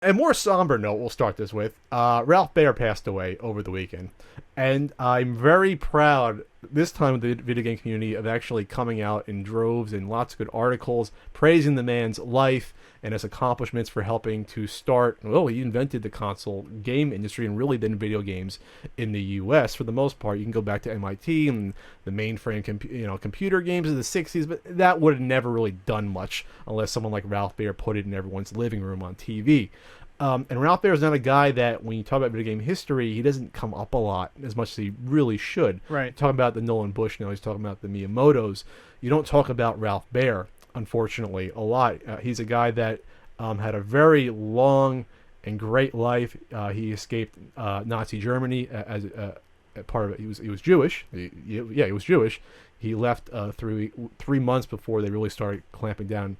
a more somber note, we'll start this with. Ralph Baer passed away over the weekend. And I'm very proud this time of the video game community of actually coming out in droves and lots of good articles praising the man's life and his accomplishments for helping to start. Well, he invented the console game industry and really then video games in the U.S. for the most part. You can go back to MIT and the mainframe, computer games of the '60s, but that would have never really done much unless someone like Ralph Baer put it in everyone's living room on TV. And Ralph Baer is not a guy that, when you talk about video game history, he doesn't come up a lot as much as he really should. Right. Talking about the Nolan Bushnell, he's talking about the Miyamotos. You don't talk about Ralph Baer, unfortunately, a lot. He's a guy that had a very long and great life. He escaped Nazi Germany as part of it. He was Jewish. He was Jewish. He left 3 months before they really started clamping down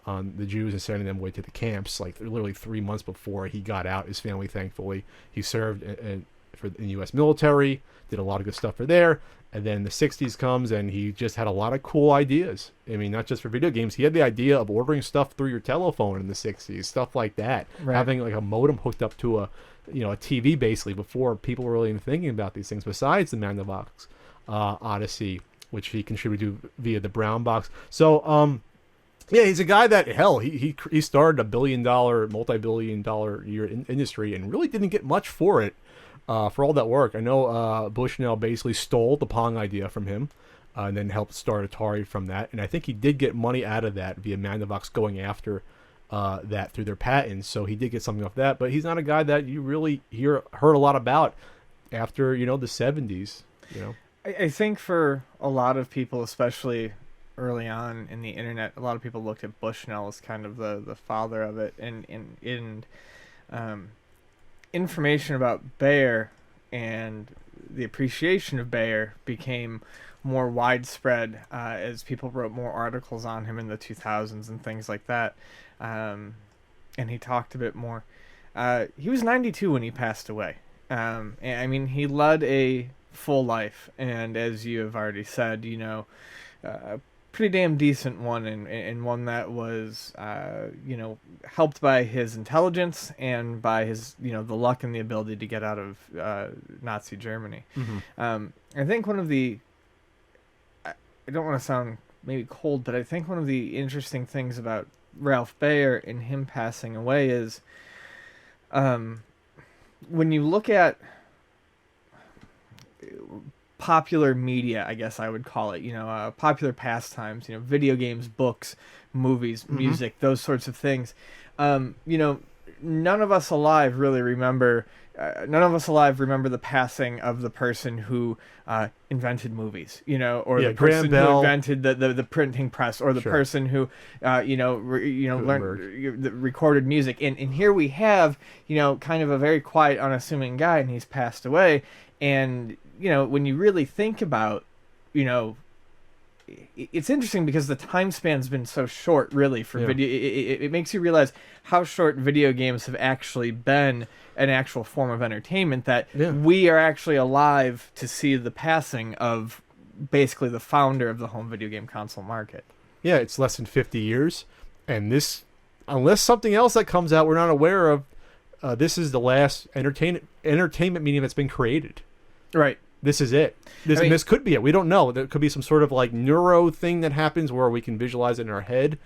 on the Jews and sending them away to the camps, like literally 3 months before he got out. His family, thankfully, he served in the U.S. military, did a lot of good stuff for there, and then the '60s comes, and he just had a lot of cool ideas. I mean, not just for video games. He had the idea of ordering stuff through your telephone in the '60s, stuff like that. Right. Having like a modem hooked up to a TV basically before people were really even thinking about these things. Besides the Magnavox Odyssey, which he contributed to via the Brown Box. So, yeah, he's a guy that, hell, he started a multi-billion-dollar year industry and really didn't get much for it, for all that work. I know Bushnell basically stole the Pong idea from him and then helped start Atari from that. And I think he did get money out of that via Magnavox going after that through their patents. So he did get something off that. But he's not a guy that you really heard a lot about after, the 70s. I think for a lot of people, especially early on in the internet, a lot of people looked at Bushnell as kind of the father of it, and information about Baer and the appreciation of Baer became more widespread as people wrote more articles on him in the 2000s and things like that, and he talked a bit more. He was 92 when he passed away. And, I mean, he led a full life, and as you have already said, pretty damn decent one, and one that was helped by his intelligence and by his the luck and the ability to get out of Nazi Germany. Mm-hmm. I think one of the, I don't want to sound maybe cold, but I think one of the interesting things about Ralph Baer and him passing away is when you look at popular media, I guess I would call it, popular pastimes, video games, books, movies, music, those sorts of things. None of us alive really remember, the passing of the person who invented movies, or the person who invented the printing press, or the person who, recorded music. And here we have, kind of a very quiet, unassuming guy, and he's passed away. And when you really think about, it's interesting because the time span's been so short, really, for video. It makes you realize how short video games have actually been an actual form of entertainment, that we are actually alive to see the passing of basically the founder of the home video game console market. Yeah, it's less than 50 years. And this, unless something else that comes out we're not aware of, this is the last entertainment medium that's been created. Right. This is it. This could be it. We don't know. There could be some sort of like neuro thing that happens where we can visualize it in our head.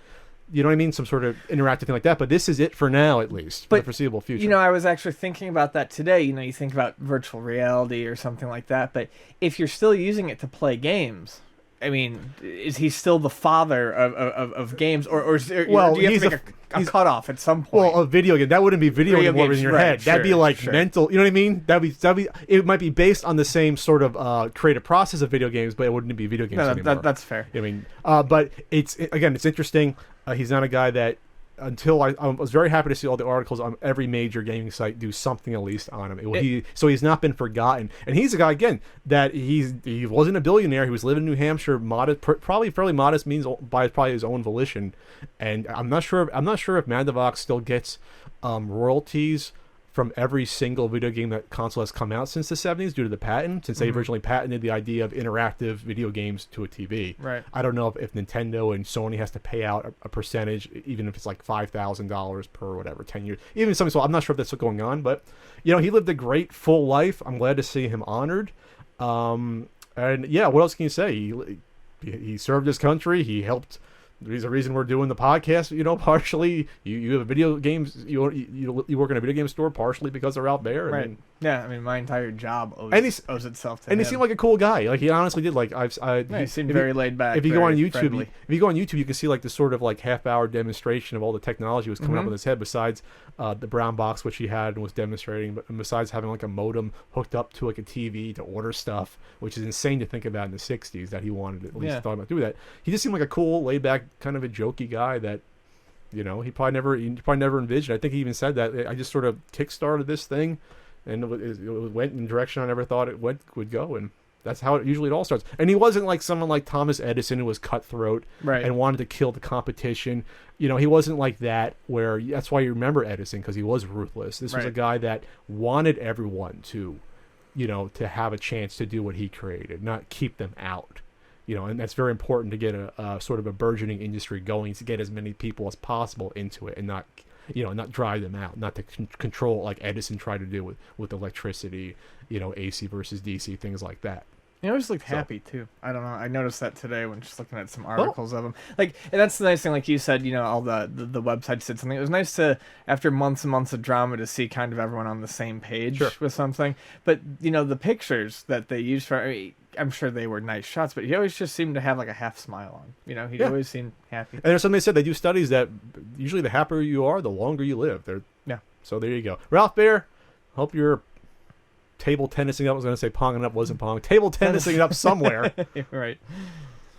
You know what I mean? Some sort of interactive thing like that. But this is it for now, at least, for the foreseeable future. I was actually thinking about that today. You think about virtual reality or something like that. But if you're still using it to play games, I mean, is he still the father of games, or is there, do you have to make a cutoff at some point? Well, a video game, that wouldn't be video game in your head. That'd be like mental. You know what I mean? That'd be. It might be based on the same sort of creative process of video games, but it wouldn't be video games anymore. That's fair. But it's interesting. He's not a guy that. Until I was very happy to see all the articles on every major gaming site do something at least on him. So he's not been forgotten, and he's a guy again that he wasn't a billionaire. He was living in New Hampshire, modest, probably fairly modest means by probably his own volition. And I'm not sure if Magnavox still gets royalties from every single video game that console has come out since the 70s due to the patent, since they originally patented the idea of interactive video games to a TV. Right. I don't know if Nintendo and Sony has to pay out a percentage, even if it's like $5,000 per whatever, 10 years. Even something, so I'm not sure if that's what's going on, but, you know, he lived a great full life. I'm glad to see him honored. And yeah, what else can you say? He served his country. He helped. There's a reason we're doing the podcast, you know, partially. You have a video games, you work in a video game store partially because of Ralph Baer. Right. And Yeah, I mean, my entire job owes itself to him. and he seemed like a cool guy. Like, he honestly did. Like, he seemed very laid back. If you go on YouTube, friendly. if you go on YouTube, you can see like this sort of like half-hour demonstration of all the technology was coming up with his head. Besides the brown box which he had and was demonstrating, but besides having like a modem hooked up to like a TV to order stuff, which is insane to think about in the '60s that he wanted to at least thought about doing that. He just seemed like a cool, laid-back, kind of a jokey guy that, you know, he probably never envisioned. I think he even said that I just sort of kickstarted this thing, and it went in a direction I never thought it would go, and that's how it all starts. And he wasn't like someone like Thomas Edison who was cutthroat and wanted to kill the competition. You know, he wasn't like that, where that's why you remember Edison, because he was ruthless. This was a guy that wanted everyone to, you know, to have a chance to do what he created, not keep them out. You know, and that's very important to get a sort of a burgeoning industry going, to get as many people as possible into it and not, you know, not drive them out, not to control like Edison tried to do with electricity, you know, AC versus DC, things like that. He always looked happy too. I don't know. I noticed that today when just looking at some articles of him. Like, and that's the nice thing. Like you said, you know, all the websites did something. It was nice to, after months and months of drama, to see kind of everyone on the same page with something. But you know, the pictures that they used for, I mean, I'm sure they were nice shots, but he always just seemed to have like a half smile on. You know, he always seemed happy. And there's something they said, they do studies that usually the happier you are, the longer you live. So there you go. Ralph Baer, hope you're table tennising up. I was going to say ponging up, wasn't pong. Table tennising up somewhere. Right.